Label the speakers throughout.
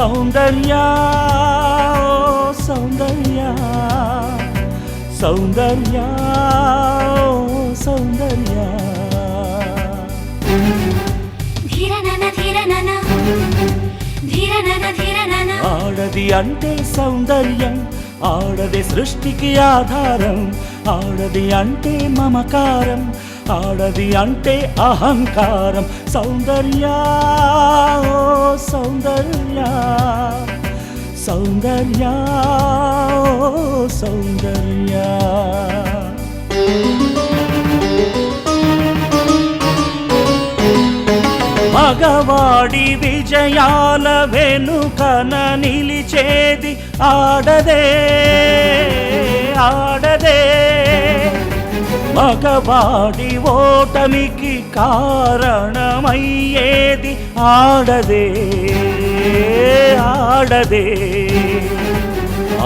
Speaker 1: సౌందర్య సౌందర్య సౌందర్య సౌందర్య ఆడది అంటే సౌందర్యం, ఆడది సృష్టికి ఆధారం, ఆడది అంటే మమకారం, ఆడది అంటే అహంకారం. సౌందర్య సౌందర్య సౌందర్య సౌందర్య. మగవాడి విజయాల వెనుకన నిలిచేది ఆడదే ఆడదే, మగవాడి ఓటమికి కారణమయ్యేది ఆడదే ఆడదే.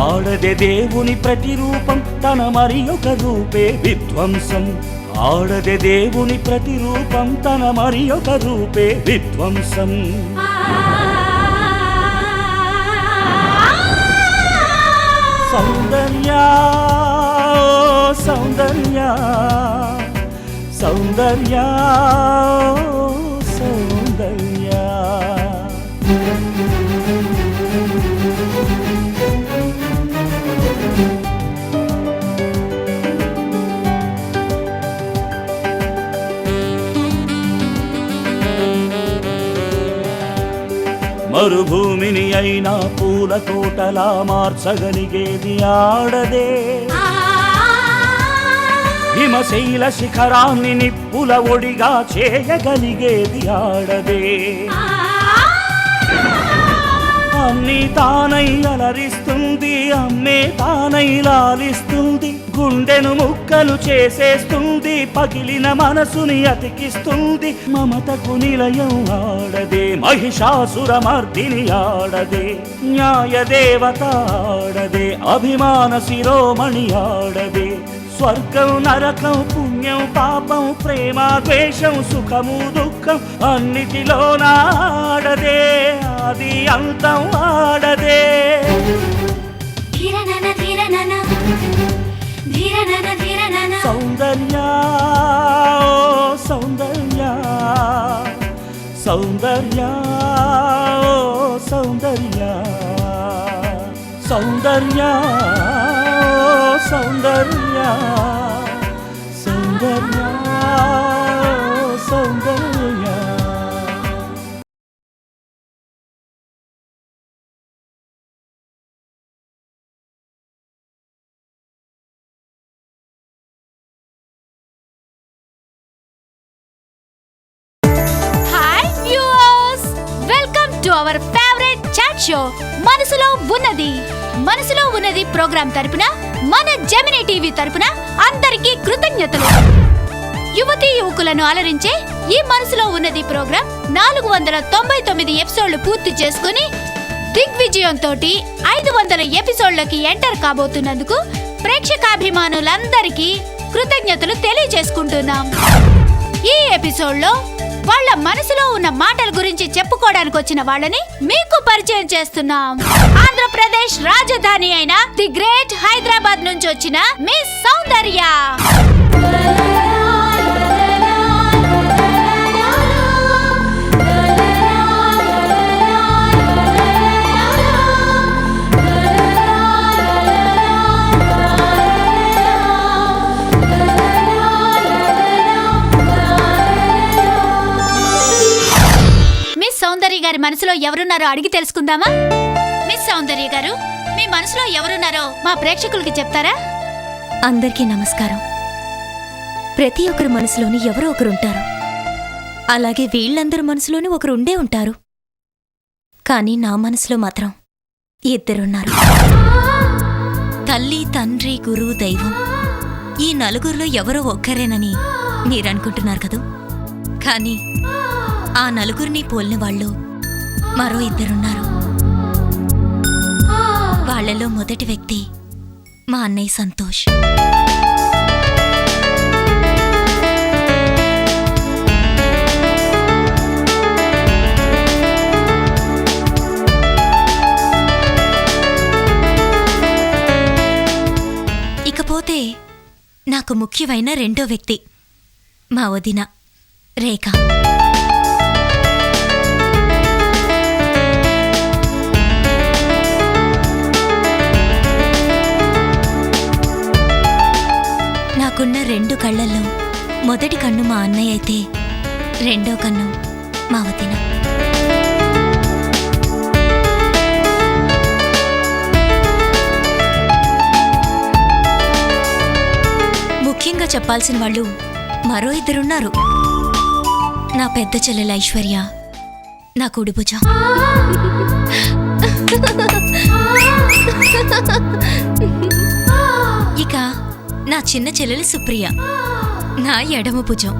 Speaker 1: ఆడదే దేవుని ప్రతిరూపం, తన మరి ఒక రూపే విధ్వంసం. ఆడదే దేవుని ప్రతిరూపం, తన మరి ఒక రూపే విధ్వంసం. సౌందర్య సౌందర్య సౌందర్య సౌందర్య. మరుభూమిని అయినా పూల తోటలా మార్చగలిగేది ఆడదే, హిమశైల శిఖరాన్ని నిప్పుల ఒడిగా చేయగలిగేది ఆడదే. అన్నీ తానై అలరిస్తుంది, అమ్మే తానై లాలిస్తుంది, గుండెను ముక్కలు చేసేస్తుంది, పగిలిన మనసుని అతికిస్తుంది. మమతకు నిలయం ఆడదే, మహిషాసుర మర్దిని ఆడదే, న్యాయ దేవత ఆడదే, అభిమాన శిరోమణి ఆడదే. స్వర్గం నరకం పుణ్యం పాపం ప్రేమ ద్వేషం సుఖము దుఃఖం అన్నిటిలోన ఆడదే, ఆది అంతం ఆడదే. సౌందర్య సౌందర్య సౌందర్య సౌందర్య సౌందర్య సౌందర్య సౌందర్య సౌందర్య.
Speaker 2: అవర్ ఫేవరెట్ చాట్ షో మనసులో ఉన్నది. మనసులో ఉన్నది ప్రోగ్రాం తరపున మన జెమినీ టీవీ తరపున అందరికీ కృతజ్ఞతలు. యువతీ యువకులను అలరించే ఈ మనసులో ఉన్నది ప్రోగ్రాం 499 ఎపిసోడ్లు పూర్తి చేసుకుని దిగ్విజయంతో 500 ఎపిసోడ్లకి ఎంటర్ కాబోతున్నందుకు ప్రేక్షకాభిమానులందరికీ కృతజ్ఞతలు తెలియజేసుకుంటున్నాం. ఈ ఎపిసోడ్లో వాళ్ళ మనసులో ఉన్న మాటల గురించి చెప్పుకోవడానికి వచ్చిన వాళ్ళని మీకు పరిచయం చేస్తున్నాం. ఆంధ్రప్రదేశ్ రాజధాని అయిన ది గ్రేట్ హైదరాబాద్ నుంచి వచ్చిన మిస్ సౌందర్య. సౌందర్య గారి మనసులో ఎవరున్నారో అడిగి తెలుసుకుందామా? మిస్ సౌందర్య గారు, మీ మనసులో ఎవరున్నారో మా ప్రేక్షకులకి చెప్తారా?
Speaker 3: అందరికీ నమస్కారం. ప్రతి ఒక్కరి మనసులోని ఎవరో ఒకరుంటారు. అలాగే వీళ్ళందరి మనసులోని ఒకరు ఉండే ఉంటారు. కానీ నా మనసులో మాత్రం ఇద్దరున్నారు. తల్లి, తండ్రి, గురువు, దైవం ఈ నలుగురిలో ఎవరో ఒక్కరేనని మీరనుకుంటున్నారు కదూ. కానీ ఆ నలుగురిని పోలిన వాళ్ళు మరో ఇద్దరున్నారు. వాళ్లలో మొదటి వ్యక్తి మా అన్నయ్య సంతోష్. ఇకపోతే నాకు ముఖ్యమైన రెండో వ్యక్తి మా వదిన రేఖ. నాకున్న రెండు కళ్ళల్లో మొదటి కన్ను మా అన్నయ్య అయితే రెండో కన్ను మా వదిన. ముఖ్యంగా చెప్పాల్సిన వాళ్ళు మరో ఇద్దరున్నారు. నా పెద్ద చెల్లెలు ఐశ్వర్య, నా కుడి భుజం. ఇక నా చిన్న చెల్లెలు సుప్రియ, నా ఎడమ భుజం.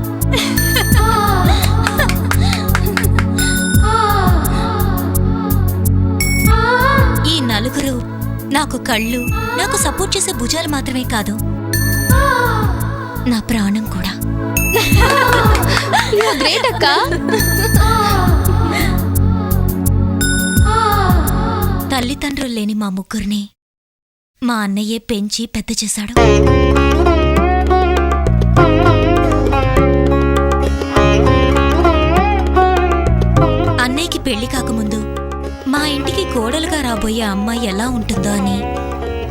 Speaker 3: ఈ నలుగురు నాకు కళ్ళు, నాకు సపోర్ట్ చేసే భుజాలు మాత్రమే కాదు, నా ప్రాణం కూడా.
Speaker 2: గ్రేట్ అక్క.
Speaker 3: తల్లిదండ్రులు లేని మా ముగ్గురిని మా అన్నయ్యే పెంచి పెద్ద చేశాడు. అన్నయ్యకి పెళ్లి కాకముందు మా ఇంటికి కోడలుగా రాబోయే అమ్మాయి ఎలా ఉంటుందో అని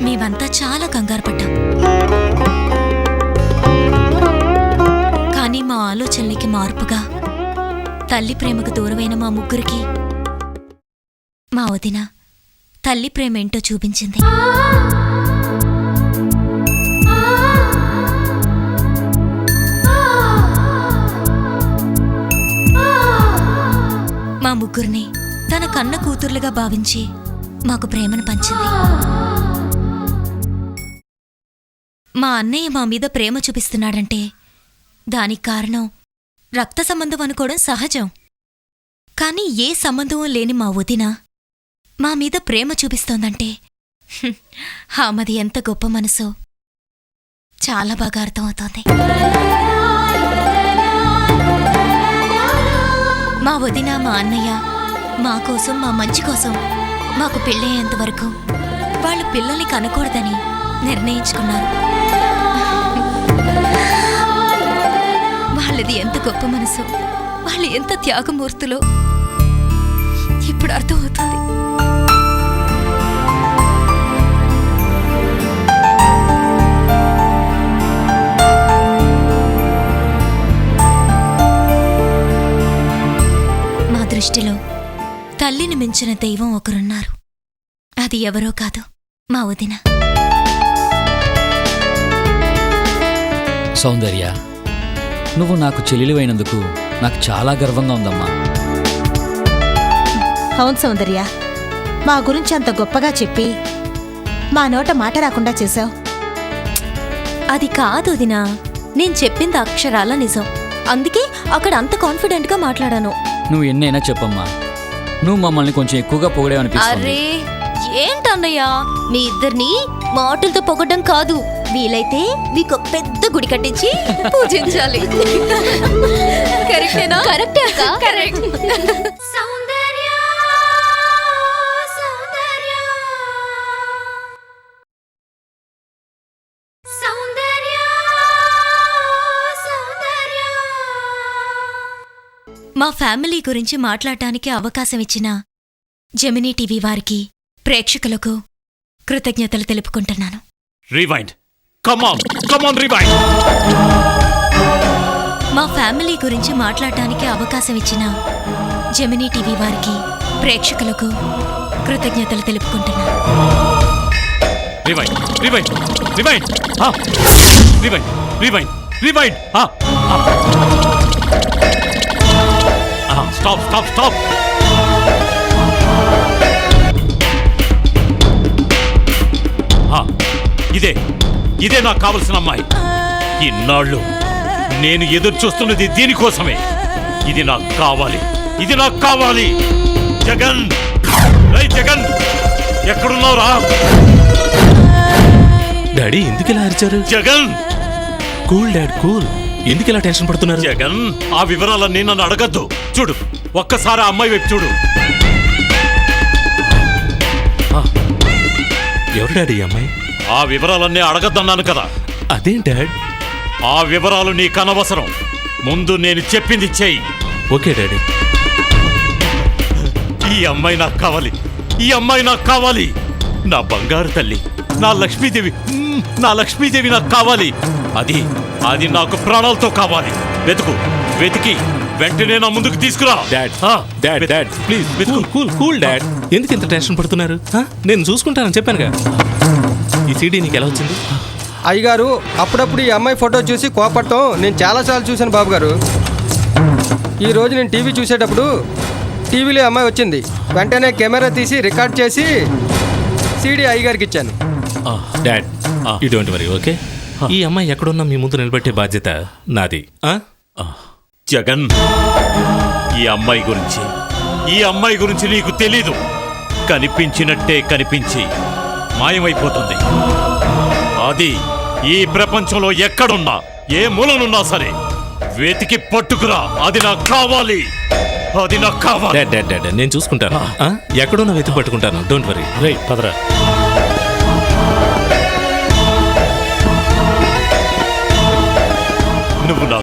Speaker 3: మేమంతా చాలా కంగారు పడ్డాం. కానీ మా ఆలోచనలకి మార్పుగా తల్లి ప్రేమకు దూరమైన మా ముగ్గురికి మా వదిన తల్లి ప్రేమేంటో చూపించింది. మా ముగ్గురిని తన కన్న కూతుర్లుగా భావించి మాకు ప్రేమను పంచింది. మా అన్నయ్య మా మీద ప్రేమ చూపిస్తున్నాడంటే దానికి కారణం రక్త సంబంధం అనుకోవడం సహజం. కానీ ఏ సంబంధం లేని మా వదిన మా మీద ప్రేమ చూపిస్తోందంటే ఆమెది ఎంత గొప్ప మనసో చాలా బాగా అర్థమవుతోంది. మా వదిన, మా అన్నయ్య మా కోసం, మా మంచి కోసం మాకు పెళ్ళయ్యేంత వరకు వాళ్ళు పిల్లల్ని కనకూడదని నిర్ణయించుకున్నారు. వాళ్ళది ఎంత గొప్ప మనసు, వాళ్ళు ఎంత త్యాగమూర్తులో ఇప్పుడు అర్థమవుతుంది. మా దృష్టిలో తల్లిని మించిన దైవం ఒకరున్నారు. అది ఎవరో కాదు, మా వదిన.
Speaker 4: సౌందర్య, నువ్వు నాకు చెల్లెలివైనందుకు నాకు చాలా గర్వంగా ఉందమ్మా.
Speaker 5: అవును సౌందర్య, మా గురించి అంత గొప్పగా చెప్పి మా నోట మాట రాకుండా చేశావు.
Speaker 3: అది కాదు వదినా, నేను చెప్పింది అక్షరాల నిజం. అందుకే అక్కడ అంత కాన్ఫిడెంట్గా మాట్లాడాను.
Speaker 4: నువ్వు ఎన్నైనా చెప్పమ్మా, నువ్వు మమ్మల్ని కొంచెం ఎక్కువగా పొగిడేవనిపిస్తుంది.
Speaker 3: అరే ఏంటన్నయ్యా, మీ ఇద్దరిని మాటలతో పొగడ్డం కాదు, వీలైతే మీకు పెద్ద గుడి కట్టించి పూజించాలి. కరెక్టేనా?
Speaker 2: కరెక్టే అక్క.
Speaker 3: కరెక్ట్. మా ఫ్యామిలీ గురించి మాట్లాడటానికి అవకాశం ఇచ్చిన జెమినీ టీవీ వారికి, ప్రేక్షకులకు కృతజ్ఞతలు తెలుపుకుంటున్నాను.
Speaker 1: రివైండ్. Come on rewind.
Speaker 3: మా ఫ్యామిలీ గురించి మాట్లాడటానికి అవకాశం ఇచ్చిన జెమినీ టీవీ వారికి, ప్రేక్షకులకు కృతజ్ఞతలు తెలుపుకుంటున్నాను.
Speaker 1: Rewind rewind rewind rewind rewind rewind. Stop stop stop. ఇదే నాకు కావలసిన అమ్మాయి. ఇన్నాళ్ళు నేను ఎదురు చూస్తున్నది దీనికోసమే. ఇది నాకు కావాలి, ఇది నాకు కావాలి. జగన్, రై జగన్, ఎక్కడున్నావురా?
Speaker 6: డాడీ ఎందుకు ఇలా అరిచారు?
Speaker 1: Jagan,
Speaker 6: cool dad cool. ఎందుకు ఇలా టెన్షన్ పడుతున్నారు?
Speaker 1: జగన్, ఆ వివరాలన్నీ నన్ను అడగద్దు. చూడు, ఒక్కసారి ఆ అమ్మాయి వైపు చూడు.
Speaker 6: ఎవరు డాడీ అమ్మాయి?
Speaker 1: ఆ వివరాలన్నీ అడగద్దన్నాను కదా.
Speaker 6: అదేం డాడ్?
Speaker 1: ఆ వివరాలు నీకు అనవసరం. ముందు నేను చెప్పింది చెయ్యి.
Speaker 6: Okay daddy.
Speaker 1: ఈ అమ్మాయి నాకు కావాలి. ఈ అమ్మాయి నాకు కావాలి. నా బంగారు తల్లి, నా లక్ష్మీదేవి, నా లక్ష్మీదేవి నాకు కావాలి. అది అది నాకు ప్రాణాలతో కావాలి. వెతికి వెంటనే నా ముందుకు తీసుకురా.
Speaker 6: డాడ్
Speaker 1: ఆ,
Speaker 6: డాడ్ డాడ్ ప్లీజ్
Speaker 1: వెతుకు.
Speaker 6: Cool cool dad. ఎందుకు ఇంత టెన్షన్ పడుతున్నారు? నేను చూసుకుంటానని చెప్పానుగా. ఈ సీడీ నీకు ఎలా వచ్చింది?
Speaker 7: అయ్యగారు, అప్పుడప్పుడు ఈ అమ్మాయి ఫోటో చూసి కోపడటం నేను చాలాసార్లు చూశాను బాబు గారు. ఈ రోజు నేను టీవీ చూసేటప్పుడు టీవీలో అమ్మాయి వచ్చింది. వెంటనే కెమెరా తీసి రికార్డ్ చేసి సీడీ అయ్యగారికి ఇచ్చాను.
Speaker 6: Dad you don't worry, okay? ఈ అమ్మాయి ఎక్కడున్నా మీ ముందు నిలబెట్టే బాధ్యత నాది.
Speaker 1: జగన్, ఈ అమ్మాయి గురించి నీకు తెలీదు. కనిపించినట్టే కనిపించి మాయమైపోతుంది. అది ఈ ప్రపంచంలో ఎక్కడున్నా, ఏ మూలనున్నా సరే వెతికి పట్టుకురా. అది నాకు కావాలి.
Speaker 6: డాడ్ డాడ్ డాడ్ నేను చూసుకుంటాను. ఎక్కడున్నా వెతికి పట్టుకుంటాను. Don't worry.
Speaker 4: రేయ్ పదరా.
Speaker 1: నువ్వు నా